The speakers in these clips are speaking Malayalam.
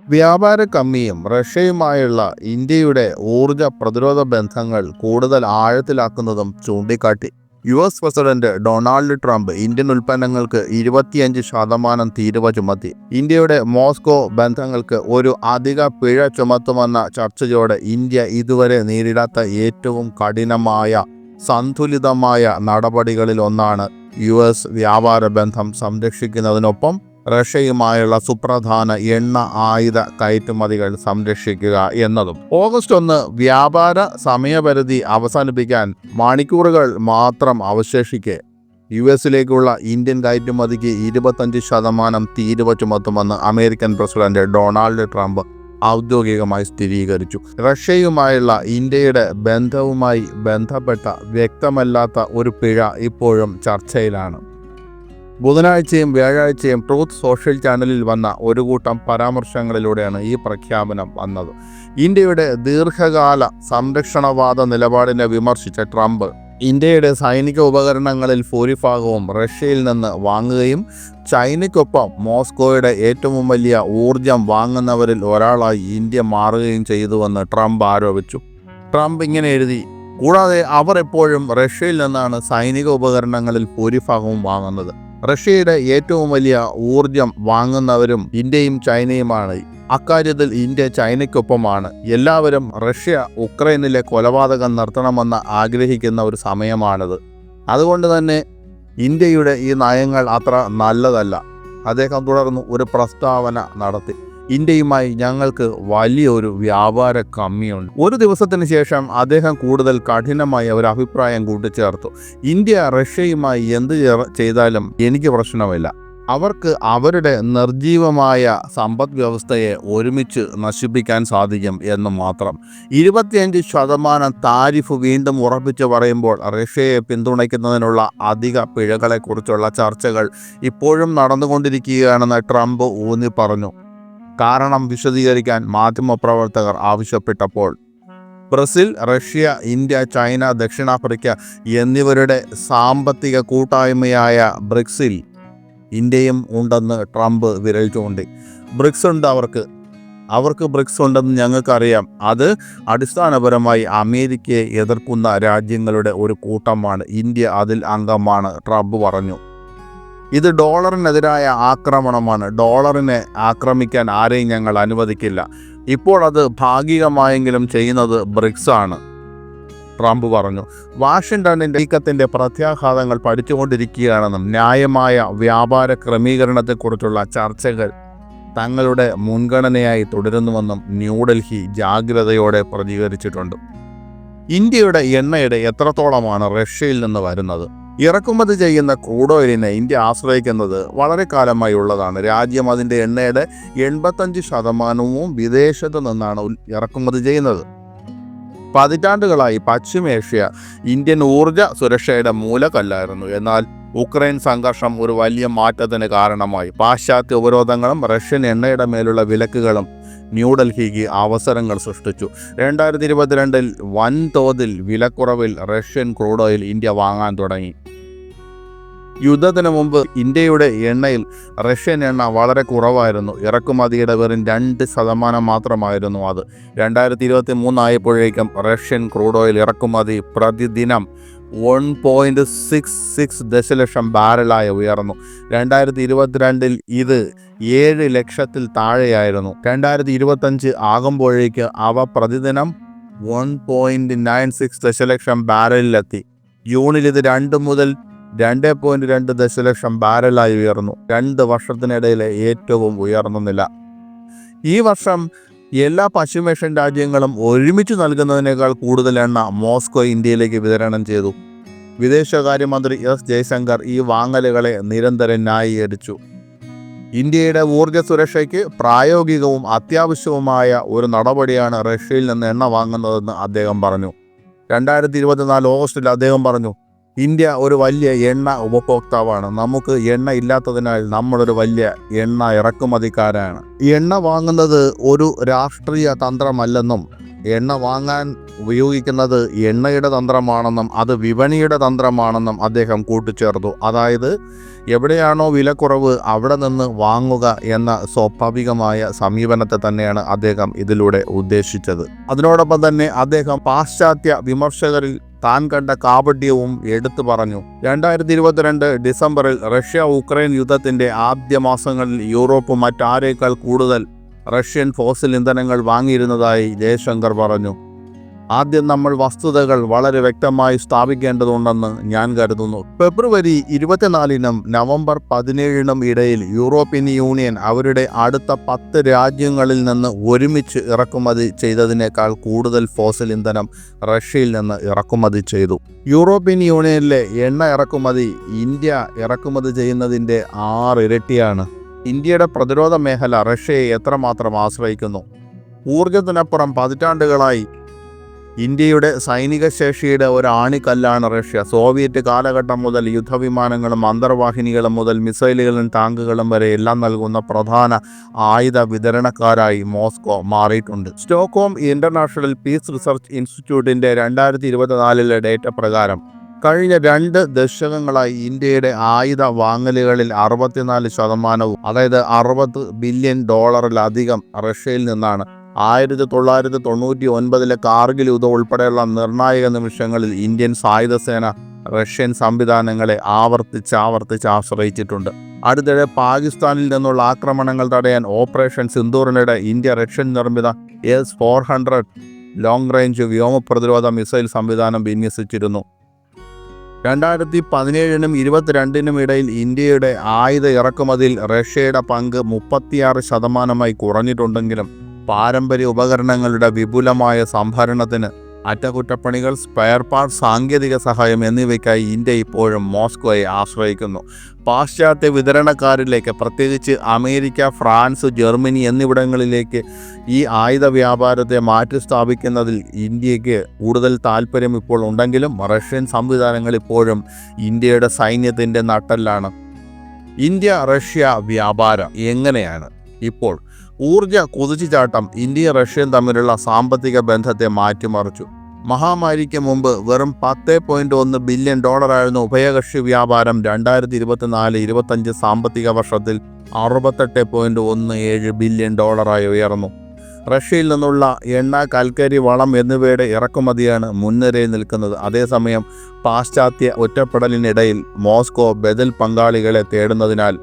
വ്യാപാര കമ്മിയും റഷ്യയുമായുള്ള ഇന്ത്യയുടെ ഊർജ പ്രതിരോധ ബന്ധങ്ങൾ കൂടുതൽ ആഴത്തിലാക്കുന്നതും ചൂണ്ടിക്കാട്ടി. US president Donald Trump Indian ഉൽപ്പന്നങ്ങൾക്ക് 25% തീരുവ ചുമത്തി. ഇന്ത്യയുടെ മോസ്കോ ബന്ധങ്ങൾക്ക് ഒരു അധിക പിഴ ചുമത്തുമെന്ന ചർച്ചയോടെ ഇന്ത്യ ഇതുവരെ നേരിടാത്ത ഏറ്റവും കഠിനമായ സന്തുലിതമായ നടപടികളിലൊന്നാണ് US വ്യാപാര ബന്ധം സംരക്ഷിക്കുന്നതിനൊപ്പം റഷ്യയുമായുള്ള സുപ്രധാന എണ്ണ ആയുധ കയറ്റുമതികൾ സംരക്ഷിക്കുക എന്നതും. ഓഗസ്റ്റ് 1 വ്യാപാര സമയപരിധി അവസാനിപ്പിക്കാൻ മണിക്കൂറുകൾ മാത്രം അവശേഷിക്കെ US-ലേക്കുള്ള ഇന്ത്യൻ കയറ്റുമതിക്ക് 25% തീരുവ ചുമത്തുമെന്ന് അമേരിക്കൻ പ്രസിഡന്റ് ഡൊണാൾഡ് ട്രംപ് ഔദ്യോഗികമായി സ്ഥിരീകരിച്ചു. റഷ്യയുമായുള്ള ഇന്ത്യയുടെ ബന്ധവുമായി ബന്ധപ്പെട്ട വ്യക്തമല്ലാത്ത ഒരു പിഴ ഇപ്പോഴും ചർച്ചയിലാണ്. ബുധനാഴ്ചയും വ്യാഴാഴ്ചയും ട്രൂത്ത് സോഷ്യൽ ചാനലിൽ വന്ന ഒരു കൂട്ടം പരാമർശങ്ങളിലൂടെയാണ് ഈ പ്രഖ്യാപനം വന്നത്. ഇന്ത്യയുടെ ദീർഘകാല സംരക്ഷണവാദ നിലപാടിനെ വിമർശിച്ച ട്രംപ് ഇന്ത്യയുടെ സൈനിക ഉപകരണങ്ങളിൽ ഭൂരിഭാഗവും റഷ്യയിൽ നിന്ന് വാങ്ങുകയും ചൈനയ്ക്കൊപ്പം മോസ്കോയുടെ ഏറ്റവും വലിയ ഊർജം വാങ്ങുന്നവരിൽ ഒരാളായി ഇന്ത്യ മാറുകയും ചെയ്തുവെന്ന് ട്രംപ് ആരോപിച്ചു. ട്രംപ് ഇങ്ങനെ എഴുതി: കൂടാതെ അവർ എപ്പോഴും റഷ്യയിൽ നിന്നാണ് സൈനിക ഉപകരണങ്ങളിൽ ഭൂരിഭാഗവും വാങ്ങുന്നത്. റഷ്യയുടെ ഏറ്റവും വലിയ ഊർജം വാങ്ങുന്നവരും ഇന്ത്യയും ചൈനയുമാണ്. അക്കാര്യത്തിൽ ഇന്ത്യ ചൈനയ്ക്കൊപ്പമാണ്. എല്ലാവരും റഷ്യ ഉക്രൈനിലെ കൊലപാതകം നിർത്തണമെന്ന് ആഗ്രഹിക്കുന്ന ഒരു സമയമാണിത്. അതുകൊണ്ട് തന്നെ ഇന്ത്യയുടെ ഈ നയങ്ങൾ അത്ര നല്ലതല്ല. അദ്ദേഹം തുടർന്ന് ഒരു പ്രസ്താവന നടത്തി: ഇന്ത്യയുമായി ഞങ്ങൾക്ക് വലിയൊരു വ്യാപാര കമ്മിയുണ്ട്. ഒരു ദിവസത്തിന് ശേഷം അദ്ദേഹം കൂടുതൽ കഠിനമായ ഒരു അഭിപ്രായം കൂട്ടിച്ചേർത്തു: ഇന്ത്യ റഷ്യയുമായി എന്ത് ചെയ്താലും എനിക്ക് പ്രശ്നമില്ല. അവർക്ക് അവരുടെ നിർജീവമായ സമ്പദ് വ്യവസ്ഥയെ ഒരുമിച്ച് നശിപ്പിക്കാൻ സാധിക്കും എന്ന് മാത്രം. 25% താരിഫ് വീണ്ടും ഉറപ്പിച്ച് പറയുമ്പോൾ റഷ്യയെ പിന്തുണയ്ക്കുന്നതിനുള്ള അധിക പിഴകളെക്കുറിച്ചുള്ള ചർച്ചകൾ ഇപ്പോഴും നടന്നുകൊണ്ടിരിക്കുകയാണെന്ന് ട്രംപ് ഊന്നി പറഞ്ഞു. കാരണം വിശദീകരിക്കാൻ മാധ്യമപ്രവർത്തകർ ആവശ്യപ്പെട്ടപ്പോൾ ബ്രസീൽ, റഷ്യ, ഇന്ത്യ, ചൈന, ദക്ഷിണാഫ്രിക്ക എന്നിവരുടെ സാമ്പത്തിക കൂട്ടായ്മയായ ബ്രിക്സിൽ ഇന്ത്യയും ഉണ്ടെന്ന് ട്രംപ് വിരൽ ചൂണ്ടി. ബ്രിക്സ് ഉണ്ട്, അവർക്ക് ബ്രിക്സ് ഉണ്ടെന്ന് ഞങ്ങൾക്കറിയാം. അത് അടിസ്ഥാനപരമായി അമേരിക്കയെ എതിർക്കുന്ന രാജ്യങ്ങളുടെ ഒരു കൂട്ടമാണ്. ഇന്ത്യ അതിൽ അംഗമാണ്, ട്രംപ് പറഞ്ഞു. ഇത് ഡോളറിനെതിരായ ആക്രമണമാണ്. ഡോളറിനെ ആക്രമിക്കാൻ ആരെയും ഞങ്ങൾ അനുവദിക്കില്ല. ഇപ്പോൾ അത് ഭാഗികമായെങ്കിലും ചെയ്യുന്നത് ബ്രിക്സ് ആണ്, ട്രംപ് പറഞ്ഞു. വാഷിംഗ്ടണിൻ്റെ നീക്കത്തിൻ്റെ പ്രത്യാഘാതങ്ങൾ പഠിച്ചുകൊണ്ടിരിക്കുകയാണെന്നും ന്യായമായ വ്യാപാര ക്രമീകരണത്തെക്കുറിച്ചുള്ള ചർച്ചകൾ തങ്ങളുടെ മുൻഗണനയായി തുടരുന്നുവെന്നും ന്യൂഡൽഹി ജാഗ്രതയോടെ പ്രതികരിച്ചിട്ടുണ്ട്. ഇന്ത്യയുടെ എണ്ണയുടെ എത്രത്തോളമാണ് റഷ്യയിൽ നിന്ന് വരുന്നത്? ഇറക്കുമതി ചെയ്യുന്ന ക്രൂഡ് ഓയിലിനെ ഇന്ത്യ ആശ്രയിക്കുന്നത് വളരെ കാലമായി ഉള്ളതാണ്. രാജ്യം അതിൻ്റെ എണ്ണയുടെ 85% വിദേശത്ത് നിന്നാണ് ഇറക്കുമതി ചെയ്യുന്നത്. പതിറ്റാണ്ടുകളായി പശ്ചിമേഷ്യ ഇന്ത്യൻ ഊർജ സുരക്ഷയുടെ മൂലക്കല്ലായിരുന്നു. എന്നാൽ ഉക്രൈൻ സംഘർഷം ഒരു വലിയ മാറ്റത്തിന് കാരണമായി. പാശ്ചാത്യ ഉപരോധങ്ങളും റഷ്യൻ എണ്ണയുടെ മേലുള്ള വിലക്കുകളും ന്യൂഡൽഹിക്ക് അവസരങ്ങൾ സൃഷ്ടിച്ചു. 2022 വൻതോതിൽ വിലക്കുറവിൽ റഷ്യൻ ക്രൂഡ് ഓയിൽ ഇന്ത്യ വാങ്ങാൻ തുടങ്ങി. യുദ്ധത്തിന് മുമ്പ് ഇന്ത്യയുടെ എണ്ണയിൽ റഷ്യൻ എണ്ണ വളരെ കുറവായിരുന്നു. ഇറക്കുമതിയുടെ വെറും 2% മാത്രമായിരുന്നു അത്. 2023 ആയപ്പോഴേക്കും റഷ്യൻ ക്രൂഡ് ഓയിൽ ഇറക്കുമതി പ്രതിദിനം 1.66 ദശലക്ഷം ബാരലായി ഉയർന്നു. 2022 ഇത് 7 ലക്ഷത്തിൽ താഴെയായിരുന്നു. 2025 ആകുമ്പോഴേക്ക് അവ പ്രതിദിനം 1.96 ദശലക്ഷം ബാരലിലെത്തി. ജൂണിൽ ഇത് 2 മുതൽ 2.2 ദശലക്ഷം ബാരലായി ഉയർന്നു. 2 വർഷത്തിനിടയിലെ ഏറ്റവും ഉയർന്ന നില. ഈ വർഷം എല്ലാ പശ്ചിമേഷ്യൻ രാജ്യങ്ങളും ഒരുമിച്ച് നൽകുന്നതിനേക്കാൾ കൂടുതൽ എണ്ണ മോസ്കോ ഇന്ത്യയിലേക്ക് വിതരണം ചെയ്തു. വിദേശകാര്യമന്ത്രി എസ് ജയശങ്കർ ഈ വാങ്ങലുകളെ നിരന്തരം ന്യായീകരിച്ചു. ഇന്ത്യയുടെ ഊർജ്ജ സുരക്ഷയ്ക്ക് പ്രായോഗികവും അത്യാവശ്യവുമായ ഒരു നടപടിയാണ് റഷ്യയിൽ നിന്ന് എണ്ണ വാങ്ങുന്നതെന്ന് അദ്ദേഹം പറഞ്ഞു. 2024 ഓഗസ്റ്റിൽ അദ്ദേഹം പറഞ്ഞു: ഇന്ത്യ ഒരു വലിയ എണ്ണ ഉപഭോക്താവാണ്. നമുക്ക് എണ്ണ ഇല്ലാത്തതിനാൽ നമ്മളൊരു വലിയ എണ്ണ ഇറക്കുമതിക്കാരാണ്. എണ്ണ വാങ്ങുന്നത് ഒരു രാഷ്ട്രീയ തന്ത്രമല്ലെന്നും എണ്ണ വാങ്ങാൻ ഉപയോഗിക്കുന്നത് എണ്ണയുടെ തന്ത്രമാണെന്നും അത് വിപണിയുടെ തന്ത്രമാണെന്നും അദ്ദേഹം കൂട്ടിച്ചേർത്തു. അതായത് എവിടെയാണോ വിലക്കുറവ് അവിടെ നിന്ന് വാങ്ങുക എന്ന സ്വാഭാവികമായ സമീപനത്തെ തന്നെയാണ് അദ്ദേഹം ഇതിലൂടെ ഉദ്ദേശിച്ചത്. അതിനോടൊപ്പം തന്നെ അദ്ദേഹം പാശ്ചാത്യ വിമർശകരിൽ താൻ കണ്ട കാപട്യവും എടുത്തു പറഞ്ഞു. 2022 ഡിസംബറിൽ റഷ്യ ഉക്രൈൻ യുദ്ധത്തിന്റെ ആദ്യ മാസങ്ങളിൽ യൂറോപ്പ് മറ്റാരേക്കാൾ കൂടുതൽ റഷ്യൻ ഫോസിൽ ഇന്ധനങ്ങൾ വാങ്ങിയിരുന്നതായി ജയശങ്കർ പറഞ്ഞു. ആദ്യം നമ്മൾ വസ്തുതകൾ വളരെ വ്യക്തമായി സ്ഥാപിക്കേണ്ടതുണ്ടെന്ന് ഞാൻ കരുതുന്നു. ഫെബ്രുവരി 24-നും നവംബർ 17-നും ഇടയിൽ യൂറോപ്യൻ യൂണിയൻ അവരുടെ അടുത്ത 10 രാജ്യങ്ങളിൽ നിന്ന് ഒരുമിച്ച് ഇറക്കുമതി ചെയ്തതിനേക്കാൾ കൂടുതൽ ഫോസിൽ ഇന്ധനം റഷ്യയിൽ നിന്ന് ഇറക്കുമതി ചെയ്തു. യൂറോപ്യൻ യൂണിയനിലെ എണ്ണ ഇറക്കുമതി ഇന്ത്യ ഇറക്കുമതി ചെയ്യുന്നതിൻ്റെ 6 ഇരട്ടിയാണ്. ഇന്ത്യയുടെ പ്രതിരോധ മേഖല റഷ്യയെ എത്രമാത്രം ആശ്രയിക്കുന്നു. ഊർജത്തിനപ്പുറം പതിറ്റാണ്ടുകളായി ഇന്ത്യയുടെ സൈനിക ശേഷിയുടെ ഒരു ആണിക്കല്ലാണ് റഷ്യ. സോവിയറ്റ് കാലഘട്ടം മുതൽ യുദ്ധവിമാനങ്ങളും അന്തർവാഹിനികളും മുതൽ മിസൈലുകളും ടാങ്കുകളും വരെ എല്ലാം നൽകുന്ന പ്രധാന ആയുധ വിതരണക്കാരായി മോസ്കോ മാറിയിട്ടുണ്ട്. സ്റ്റോക്ക്ഹോം ഇന്റർനാഷണൽ പീസ് റിസർച്ച് ഇൻസ്റ്റിറ്റ്യൂട്ടിൻ്റെ 2024 ഡേറ്റ പ്രകാരം കഴിഞ്ഞ 2 ദശകങ്ങളായി ഇന്ത്യയുടെ ആയുധ വാങ്ങലുകളിൽ 64%, അതായത് $60 ബില്യൺ റഷ്യയിൽ നിന്നാണ്. 1999 കാർഗിൽ യുദ്ധം ഉൾപ്പെടെയുള്ള നിർണായക നിമിഷങ്ങളിൽ ഇന്ത്യൻ സായുധസേന റഷ്യൻ സംവിധാനങ്ങളെ ആവർത്തിച്ച് ആശ്രയിച്ചിട്ടുണ്ട്. അടുത്തിടെ പാകിസ്ഥാനിൽ നിന്നുള്ള ആക്രമണങ്ങൾ തടയാൻ ഓപ്പറേഷൻ സിന്ദൂറിനിടെ ഇന്ത്യ റഷ്യൻ നിർമ്മിത S-400 ലോങ് റേഞ്ച് വ്യോമ പ്രതിരോധ മിസൈൽ സംവിധാനം വിന്യസിച്ചിരുന്നു. 2017-നും 2022-നും ഇടയിൽ ഇന്ത്യയുടെ ആയുധ ഇറക്കുമതിയിൽ റഷ്യയുടെ പങ്ക് 36% കുറഞ്ഞിട്ടുണ്ടെങ്കിലും പാരമ്പര്യ ഉപകരണങ്ങളുടെ വിപുലമായ സംഭരണത്തിന് അറ്റകുറ്റപ്പണികൾ, സ്പെയർ പാർട്സ്, സാങ്കേതിക സഹായം എന്നിവയ്ക്കായി ഇന്ത്യ ഇപ്പോഴും മോസ്കോയെ ആശ്രയിക്കുന്നു. പാശ്ചാത്യ വിതരണക്കാരിലേക്ക്, പ്രത്യേകിച്ച് അമേരിക്ക, ഫ്രാൻസ്, ജർമ്മനി എന്നിവിടങ്ങളിലേക്ക് ഈ ആയുധ വ്യാപാരത്തെ മാറ്റി സ്ഥാപിക്കുന്നതിൽ ഇന്ത്യക്ക് കൂടുതൽ താല്പര്യം ഇപ്പോൾ ഉണ്ടെങ്കിലും റഷ്യൻ സംവിധാനങ്ങൾ ഇപ്പോഴും ഇന്ത്യയുടെ സൈന്യത്തിൻ്റെ നട്ടെല്ലാണ്. ഇന്ത്യ റഷ്യ വ്യാപാരം എങ്ങനെയാണ് ഇപ്പോൾ? ഊർജ കുതിച്ചുചാട്ടം ഇന്ത്യയും റഷ്യയും തമ്മിലുള്ള സാമ്പത്തിക ബന്ധത്തെ മാറ്റിമറിച്ചു. മഹാമാരിക്ക് മുമ്പ് വെറും $10.1 ബില്യൺ ആയിരുന്ന ഉഭയകക്ഷി വ്യാപാരം 2024-25 സാമ്പത്തിക വർഷത്തിൽ $68.17 ബില്യൺ ഉയർന്നു. റഷ്യയിൽ നിന്നുള്ള എണ്ണ, കൽക്കരി, വളം എന്നിവയുടെ ഇറക്കുമതിയാണ് മുൻനിരയിൽ നിൽക്കുന്നത്. അതേസമയം പാശ്ചാത്യ ഒറ്റപ്പെടലിനിടയിൽ മോസ്കോ ബദൽ പങ്കാളികളെ തേടുന്നതിനാൽ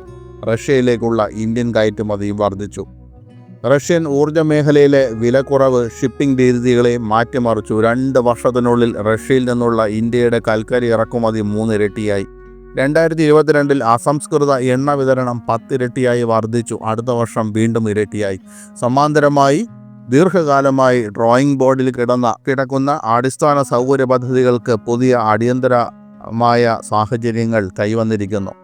റഷ്യയിലേക്കുള്ള ഇന്ത്യൻ കയറ്റുമതിയും വർദ്ധിച്ചു. റഷ്യൻ ഊർജ്ജ മേഖലയിലെ വിലക്കുറവ് ഷിപ്പിംഗ് രീതികളെ മാറ്റിമറിച്ചു. 2 വർഷത്തിനുള്ളിൽ റഷ്യയിൽ നിന്നുള്ള ഇന്ത്യയുടെ കൽക്കരി ഇറക്കുമതി 3 ഇരട്ടിയായി. 2022-ൽ അസംസ്കൃത എണ്ണ വിതരണം 10 ഇരട്ടിയായി വർദ്ധിച്ചു. അടുത്ത വർഷം വീണ്ടും ഇരട്ടിയായി. സമാന്തരമായി ദീർഘകാലമായി ഡ്രോയിങ് ബോർഡിൽ കിടക്കുന്ന അടിസ്ഥാന സൗകര്യ പദ്ധതികൾക്ക് പുതിയ അടിയന്തരമായ സാഹചര്യങ്ങൾ കൈവന്നിരിക്കുന്നു.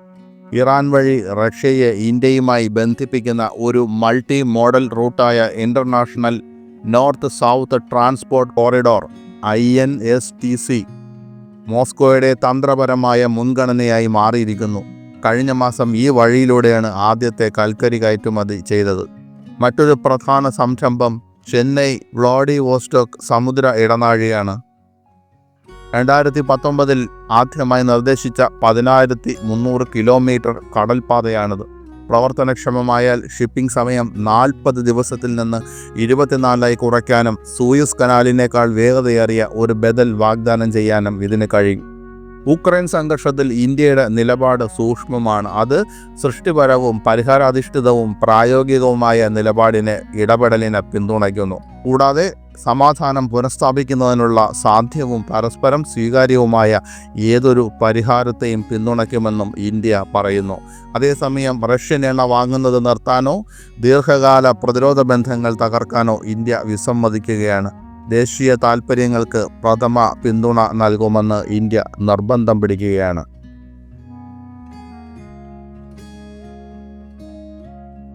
ഇറാൻ വഴി റഷ്യയെ ഇന്ത്യയുമായി ബന്ധിപ്പിക്കുന്ന ഒരു മൾട്ടി മോഡൽ റൂട്ടായ International North South Transport Corridor INSTC മോസ്കോയുടെ തന്ത്രപരമായ മുൻഗണനയായി മാറിയിരിക്കുന്നു. കഴിഞ്ഞ മാസം ഈ വഴിയിലൂടെയാണ് ആദ്യത്തെ കൽക്കരി കയറ്റുമതി ചെയ്തത്. മറ്റൊരു പ്രധാന സംരംഭം ചെന്നൈ വ്ളാഡിവോസ്റ്റോക്ക് സമുദ്ര ഇടനാഴിയാണ്. 2019-ൽ ആദ്യമായി നിർദ്ദേശിച്ച 10,300 കിലോമീറ്റർ കടൽപാതയാണിത്. പ്രവർത്തനക്ഷമമായാൽ ഷിപ്പിംഗ് സമയം 40 ദിവസത്തിൽ നിന്ന് 24 കുറയ്ക്കാനും സൂയസ് കനാലിനേക്കാൾ വേഗതയേറിയ ഒരു ബദൽ വാഗ്ദാനം ചെയ്യാനും ഇതിന് കഴിയും. ഉക്രൈൻ സംഘർഷത്തിൽ ഇന്ത്യയുടെ നിലപാട് സൂക്ഷ്മമാണ്. അത് സൃഷ്ടിപരവും പരിഹാരാധിഷ്ഠിതവും പ്രായോഗികവുമായ ഇടപെടലിനെ പിന്തുണയ്ക്കുന്നു. കൂടാതെ സമാധാനം പുനഃസ്ഥാപിക്കുന്നതിനുള്ള സാധ്യവും പരസ്പരം സ്വീകാര്യവുമായ ഏതൊരു പരിഹാരത്തെയും പിന്തുണയ്ക്കുമെന്നും ഇന്ത്യ പറയുന്നു. അതേസമയം റഷ്യൻ എണ്ണ വാങ്ങുന്നത് നിർത്താനോ ദീർഘകാല പ്രതിരോധ ബന്ധങ്ങൾ തകർക്കാനോ ഇന്ത്യ വിസമ്മതിക്കുകയാണ്. ദേശീയ താൽപ്പര്യങ്ങൾക്ക് പ്രഥമ പിന്തുണ നൽകുമെന്ന് ഇന്ത്യ നിർബന്ധം പിടിക്കുകയാണ്.